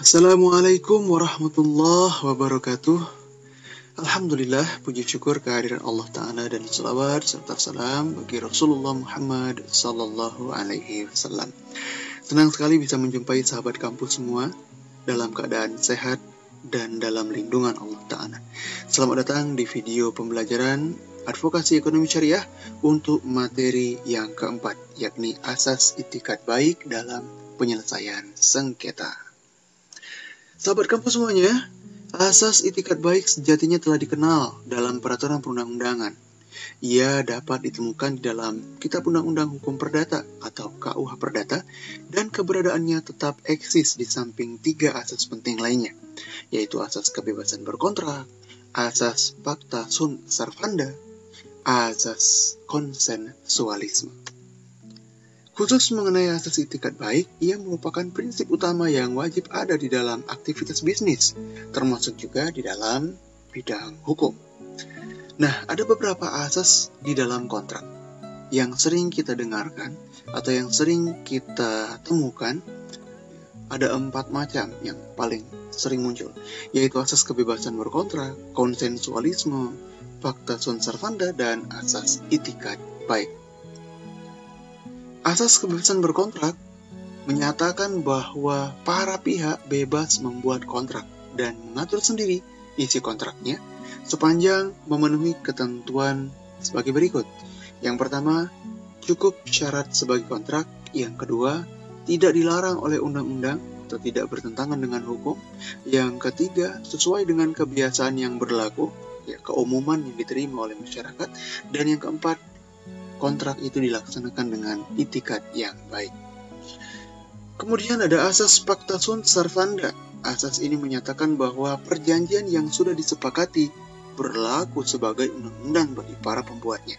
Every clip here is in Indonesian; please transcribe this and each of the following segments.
Assalamualaikum warahmatullahi wabarakatuh. Alhamdulillah, puji syukur kehadiran Allah Ta'ala dan salawat serta salam bagi Rasulullah Muhammad Sallallahu Alaihi Wasallam. Senang sekali bisa menjumpai sahabat kampus semua dalam keadaan sehat dan dalam lindungan Allah Ta'ala. Selamat datang di video pembelajaran Advokasi Ekonomi Syariah untuk materi yang keempat, yakni asas itikat baik dalam penyelesaian sengketa. Sahabat kampus semuanya, asas itikat baik sejatinya telah dikenal dalam peraturan perundang-undangan. Ia dapat ditemukan di dalam Kitab Undang-Undang Hukum Perdata atau KUH Perdata, dan keberadaannya tetap eksis di samping 3 asas penting lainnya, yaitu asas kebebasan berkontrak, asas pacta sunt servanda, asas konsensualisme. Khusus mengenai asas itikat baik, ia merupakan prinsip utama yang wajib ada di dalam aktivitas bisnis, termasuk juga di dalam bidang hukum. Nah, ada beberapa asas di dalam kontrak yang sering kita dengarkan atau yang sering kita temukan. Ada 4 macam yang paling sering muncul, yaitu asas kebebasan berkontrak, konsensualisme, pacta sunt servanda, dan asas itikat baik. Asas kebebasan berkontrak menyatakan bahwa para pihak bebas membuat kontrak dan mengatur sendiri isi kontraknya sepanjang memenuhi ketentuan sebagai berikut. Yang pertama, cukup syarat sebagai kontrak. Yang kedua, tidak dilarang oleh undang-undang atau tidak bertentangan dengan hukum. Yang ketiga, sesuai dengan kebiasaan yang berlaku, keumuman yang diterima oleh masyarakat. Dan yang keempat, kontrak itu dilaksanakan dengan itikat yang baik. Kemudian ada asas pacta sunt servanda. Asas ini menyatakan bahwa perjanjian yang sudah disepakati berlaku sebagai undang-undang bagi para pembuatnya.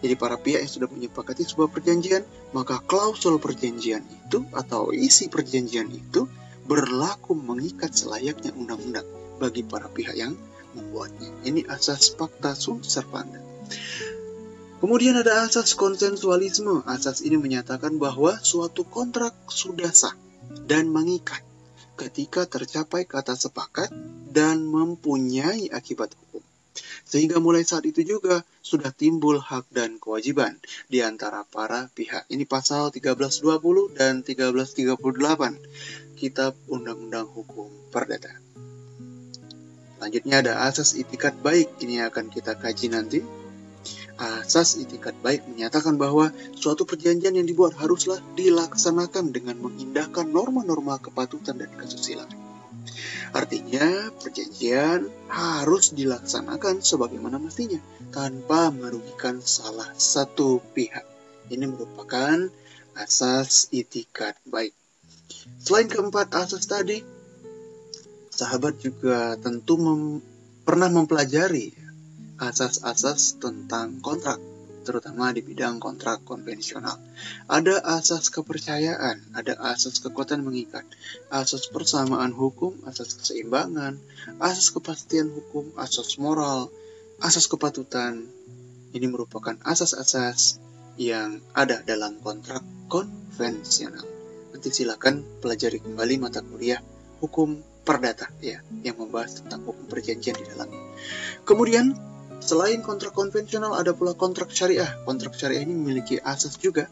Jadi para pihak yang sudah menyepakati sebuah perjanjian, maka klausul perjanjian itu atau isi perjanjian itu berlaku mengikat selayaknya undang-undang bagi para pihak yang membuatnya. Ini asas pacta sunt servanda. Kemudian ada asas konsensualisme. Asas ini menyatakan bahwa suatu kontrak sudah sah dan mengikat ketika tercapai kata sepakat dan mempunyai akibat hukum. Sehingga mulai saat itu juga sudah timbul hak dan kewajiban di antara para pihak. Ini pasal 1320 dan 1338 Kitab Undang-Undang Hukum Perdata. Selanjutnya ada asas itikat baik. Ini akan kita kaji nanti. Asas itikat baik menyatakan bahwa suatu perjanjian yang dibuat haruslah dilaksanakan dengan mengindahkan norma-norma kepatutan dan kesusilaan. Artinya, perjanjian harus dilaksanakan sebagaimana mestinya, tanpa merugikan salah satu pihak. Ini merupakan asas itikat baik. Selain keempat asas tadi, sahabat juga tentu pernah mempelajari asas-asas tentang kontrak, terutama di bidang kontrak konvensional. Ada asas kepercayaan, ada asas kekuatan mengikat, asas persamaan hukum, asas keseimbangan, asas kepastian hukum, asas moral, asas kepatutan. Ini merupakan asas-asas yang ada dalam kontrak konvensional. Nanti silakan pelajari kembali mata kuliah hukum perdata yang membahas tentang hukum perjanjian di dalamnya. Kemudian selain kontrak konvensional, ada pula kontrak syariah. Kontrak syariah ini memiliki asas juga.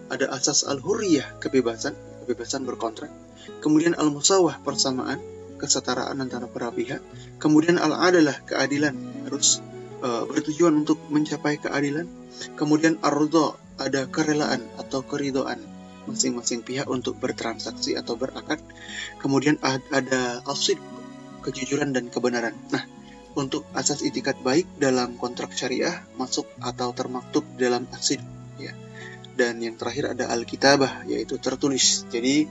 Ada asas al-hurriyah, kebebasan berkontrak. Kemudian al-musawah, persamaan, kesetaraan antara para pihak. Kemudian al-adalah, keadilan, harus bertujuan untuk mencapai keadilan. Kemudian ar-ridha, ada kerelaan atau keridhaan masing-masing pihak untuk bertransaksi atau berakad. Kemudian ada al-sidq, kejujuran dan kebenaran. Nah, untuk asas itikat baik dalam kontrak syariah masuk atau termaktub dalam as-sidq, Dan yang terakhir ada al-kitabah, yaitu tertulis. Jadi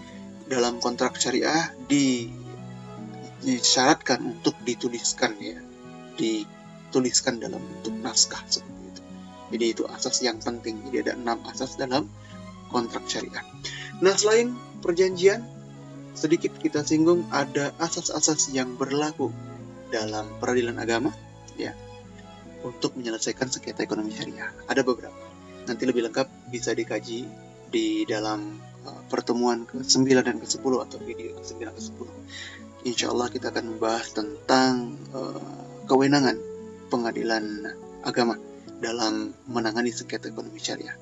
dalam kontrak syariah disyaratkan untuk dituliskan, dituliskan dalam bentuk naskah seperti itu. Jadi itu asas yang penting. Jadi ada 6 asas dalam kontrak syariah. Nah, selain perjanjian, sedikit kita singgung ada asas-asas yang berlaku dalam peradilan agama untuk menyelesaikan sengketa ekonomi syariah. Ada beberapa. Nanti lebih lengkap bisa dikaji di dalam pertemuan ke-9 dan ke-10 atau video ke-9 ke-10. Insya Allah kita akan membahas tentang kewenangan pengadilan agama dalam menangani sengketa ekonomi syariah.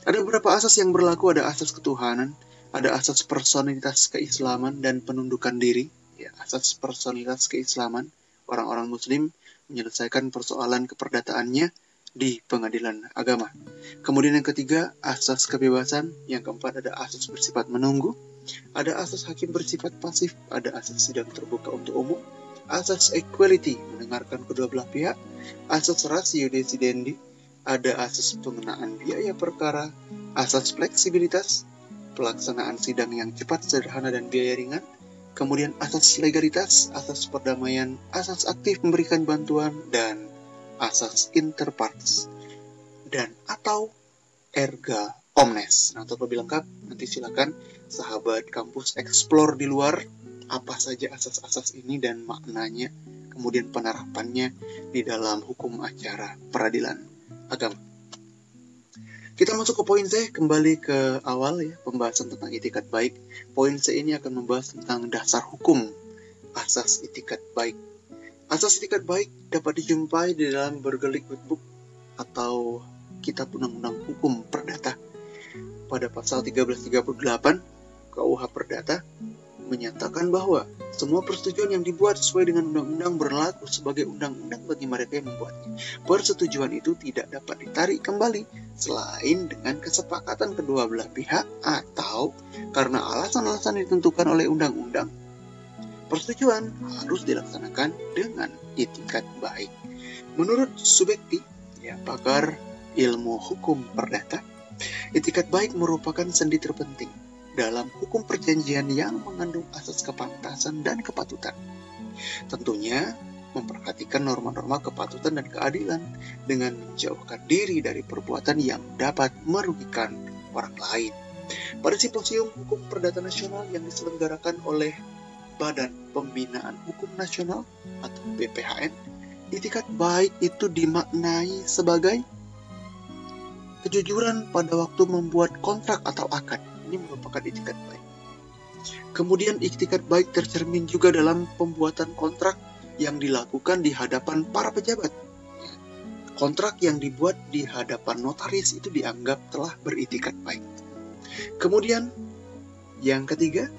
Ada beberapa asas yang berlaku, ada asas ketuhanan, ada asas personalitas keislaman dan penundukan diri. Ya, asas personalitas keislaman, orang-orang muslim menyelesaikan persoalan keperdataannya di pengadilan agama. Kemudian yang ketiga, asas kebebasan. Yang keempat, ada asas bersifat menunggu. Ada asas hakim bersifat pasif, ada asas sidang terbuka untuk umum, asas equality, mendengarkan kedua belah pihak, asas ratio decidendi, ada asas pengenaan biaya perkara, asas fleksibilitas, pelaksanaan sidang yang cepat, sederhana, dan biaya ringan, kemudian asas legalitas, asas perdamaian, asas aktif memberikan bantuan, dan asas interpartes, dan atau erga omnes. Nah, untuk lebih lengkap, nanti silakan sahabat kampus explore di luar apa saja asas-asas ini dan maknanya, kemudian penerapannya di dalam hukum acara peradilan agama. Kita masuk ke poin C, kembali ke awal ya, pembahasan tentang itikat baik. Poin C ini akan membahas tentang dasar hukum asas itikat baik. Asas itikat baik dapat dijumpai di dalam Burgerlijk Wetboek atau Kitab Undang-Undang Hukum Perdata. Pada pasal 1338 KUH Perdata menyatakan bahwa semua persetujuan yang dibuat sesuai dengan undang-undang berlaku sebagai undang-undang bagi mereka yang membuatnya. Persetujuan itu tidak dapat ditarik kembali selain dengan kesepakatan kedua belah pihak atau karena alasan-alasan ditentukan oleh undang-undang. Persetujuan harus dilaksanakan dengan itikat baik. Menurut Subekti, pakar ilmu hukum perdata, itikat baik merupakan sendi terpenting dalam hukum perjanjian yang mengandung asas kepantasan dan kepatutan. Tentunya memperhatikan norma-norma kepatutan dan keadilan dengan menjauhkan diri dari perbuatan yang dapat merugikan orang lain. Pada simposium hukum perdata nasional yang diselenggarakan oleh Badan Pembinaan Hukum Nasional atau BPHN, itikat baik itu dimaknai sebagai kejujuran pada waktu membuat kontrak atau akad. Ini merupakan itikat baik. Kemudian itikat baik tercermin juga dalam pembuatan kontrak yang dilakukan di hadapan para pejabat. Kontrak yang dibuat di hadapan notaris itu dianggap telah beritikat baik. Kemudian yang ketiga,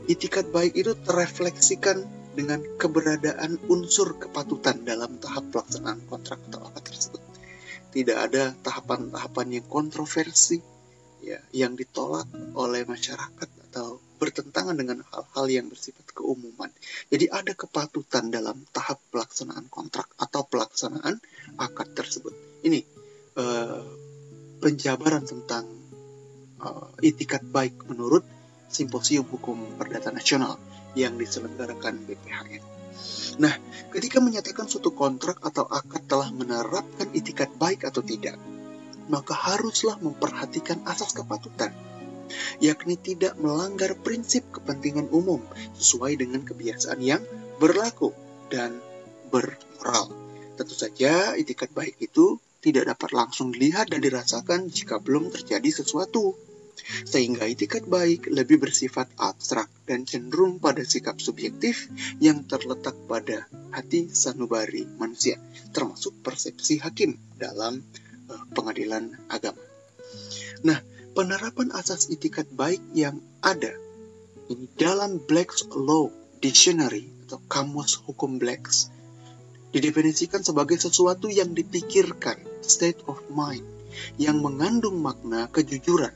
itikat baik itu terefleksikan dengan keberadaan unsur kepatutan dalam tahap pelaksanaan kontrak atau akad tersebut. Tidak ada tahapan-tahapan yang kontroversi yang ditolak oleh masyarakat atau bertentangan dengan hal-hal yang bersifat keumuman. Jadi ada kepatutan dalam tahap pelaksanaan kontrak atau pelaksanaan akad tersebut. Ini penjabaran tentang itikat baik menurut Simposium Hukum Perdata Nasional yang diselenggarakan BPHN. Nah, ketika menyatakan suatu kontrak atau akad telah menerapkan itikat baik atau tidak, maka haruslah memperhatikan asas kepatutan, yakni tidak melanggar prinsip kepentingan umum sesuai dengan kebiasaan yang berlaku dan bermoral. Tentu saja itikat baik itu tidak dapat langsung dilihat dan dirasakan jika belum terjadi sesuatu, sehingga itikat baik lebih bersifat abstrak dan cenderung pada sikap subjektif yang terletak pada hati sanubari manusia, termasuk persepsi hakim dalam pengadilan agama. Nah, penerapan asas itikat baik yang ada ini dalam Black's Law Dictionary atau Kamus Hukum Blacks didefinisikan sebagai sesuatu yang dipikirkan, state of mind, yang mengandung makna kejujuran,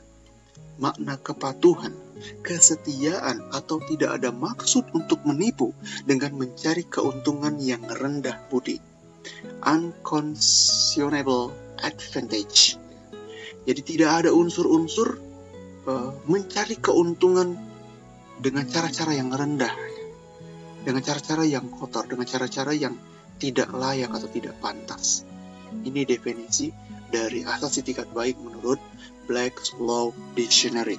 makna kepatuhan, kesetiaan, atau tidak ada maksud untuk menipu dengan mencari keuntungan yang rendah budi. Unconscionable advantage. Jadi tidak ada unsur-unsur mencari keuntungan dengan cara-cara yang rendah, dengan cara-cara yang kotor, dengan cara-cara yang tidak layak atau tidak pantas. Ini definisi dari asas itikat baik menurut Black's Law Dictionary.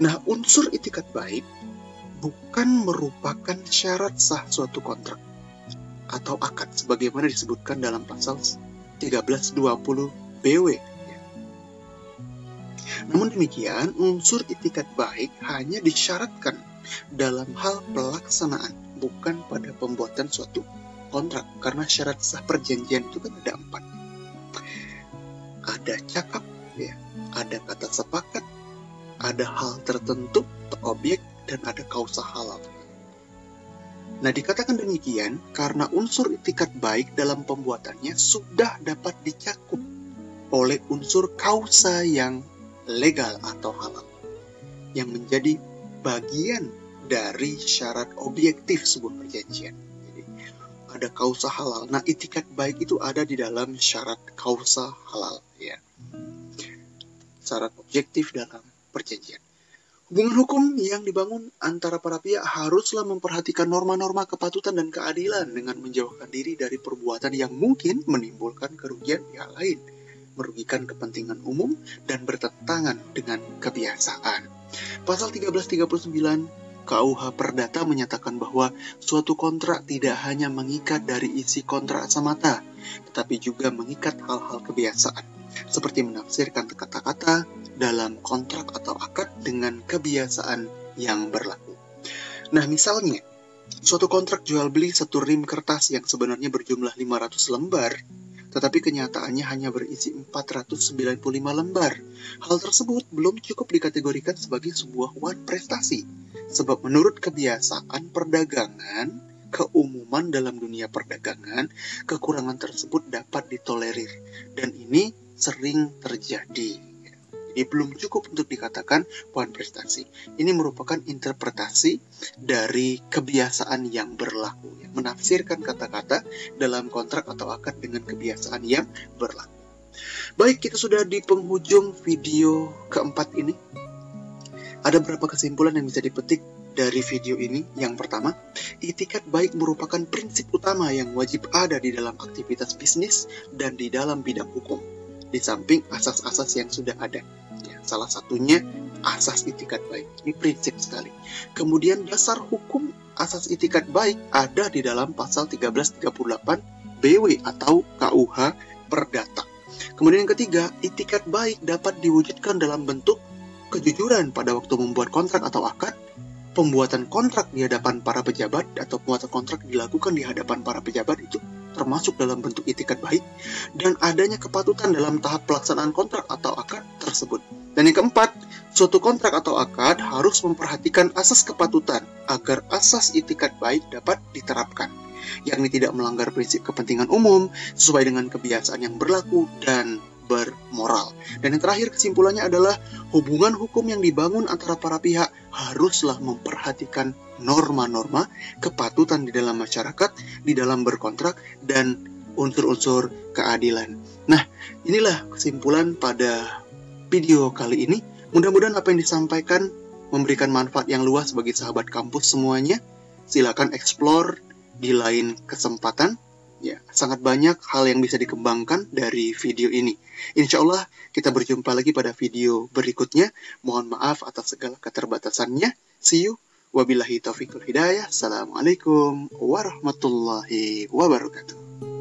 Nah, unsur itikat baik bukan merupakan syarat sah suatu kontrak atau akad sebagaimana disebutkan dalam pasal 1320 BW. Namun demikian, unsur itikat baik hanya disyaratkan dalam hal pelaksanaan, bukan pada pembuatan suatu kontrak. Karena syarat sah perjanjian itu kan ada 4. Ada cakap, ya, ada kata sepakat, ada hal tertentu atau objek, dan ada kausa halal. Nah, dikatakan demikian karena unsur itikat baik dalam pembuatannya sudah dapat dicakup oleh unsur kausa yang legal atau halal, yang menjadi bagian dari syarat objektif sebuah perjanjian. Jadi, ada kausa halal. Nah, itikat baik itu ada di dalam syarat kausa halal, ya. Syarat objektif dalam perjanjian. Hubungan hukum yang dibangun antara para pihak haruslah memperhatikan norma-norma kepatutan dan keadilan dengan menjauhkan diri dari perbuatan yang mungkin menimbulkan kerugian pihak lain, merugikan kepentingan umum, dan bertentangan dengan kebiasaan. Pasal 1339 KUH Perdata menyatakan bahwa suatu kontrak tidak hanya mengikat dari isi kontrak semata, tetapi juga mengikat hal-hal kebiasaan, seperti menafsirkan kata-kata dalam kontrak atau akad dengan kebiasaan yang berlaku. Nah, misalnya, suatu kontrak jual beli satu rim kertas yang sebenarnya berjumlah 500 lembar, tetapi kenyataannya hanya berisi 495 lembar. Hal tersebut belum cukup dikategorikan sebagai sebuah prestasi, sebab menurut kebiasaan perdagangan, keumuman dalam dunia perdagangan, kekurangan tersebut dapat ditolerir, dan ini sering terjadi. Jadi belum cukup untuk dikatakan poin prestasi. Ini merupakan interpretasi dari kebiasaan yang berlaku, ya. Menafsirkan kata-kata dalam kontrak atau akad dengan kebiasaan yang berlaku. Baik, kita sudah di penghujung video keempat ini. Ada beberapa kesimpulan yang bisa dipetik dari video ini. Yang pertama, itikat baik merupakan prinsip utama yang wajib ada di dalam aktivitas bisnis dan di dalam bidang hukum, di samping asas-asas yang sudah ada. Ya, salah satunya asas itikat baik. Ini prinsip sekali. Kemudian dasar hukum asas itikat baik ada di dalam pasal 1338 BW atau KUH Perdata. Kemudian yang ketiga, itikat baik dapat diwujudkan dalam bentuk kejujuran pada waktu membuat kontrak atau akad, pembuatan kontrak di hadapan para pejabat atau pembuatan kontrak dilakukan di hadapan para pejabat itu termasuk dalam bentuk itikat baik, dan adanya kepatutan dalam tahap pelaksanaan kontrak atau akad tersebut. Dan yang keempat, suatu kontrak atau akad harus memperhatikan asas kepatutan agar asas itikat baik dapat diterapkan, yakni tidak melanggar prinsip kepentingan umum sesuai dengan kebiasaan yang berlaku dan bermoral. Dan yang terakhir kesimpulannya adalah hubungan hukum yang dibangun antara para pihak haruslah memperhatikan norma-norma kepatutan di dalam masyarakat, di dalam berkontrak, dan unsur-unsur keadilan. Nah, inilah kesimpulan pada video kali ini. Mudah-mudahan apa yang disampaikan memberikan manfaat yang luas bagi sahabat kampus semuanya. Silakan explore di lain kesempatan. Ya, sangat banyak hal yang bisa dikembangkan dari video ini. Insya Allah kita berjumpa lagi pada video berikutnya. Mohon maaf atas segala keterbatasannya. See you. Wabillahi taufiq wal hidayah. Assalamualaikum warahmatullahi wabarakatuh.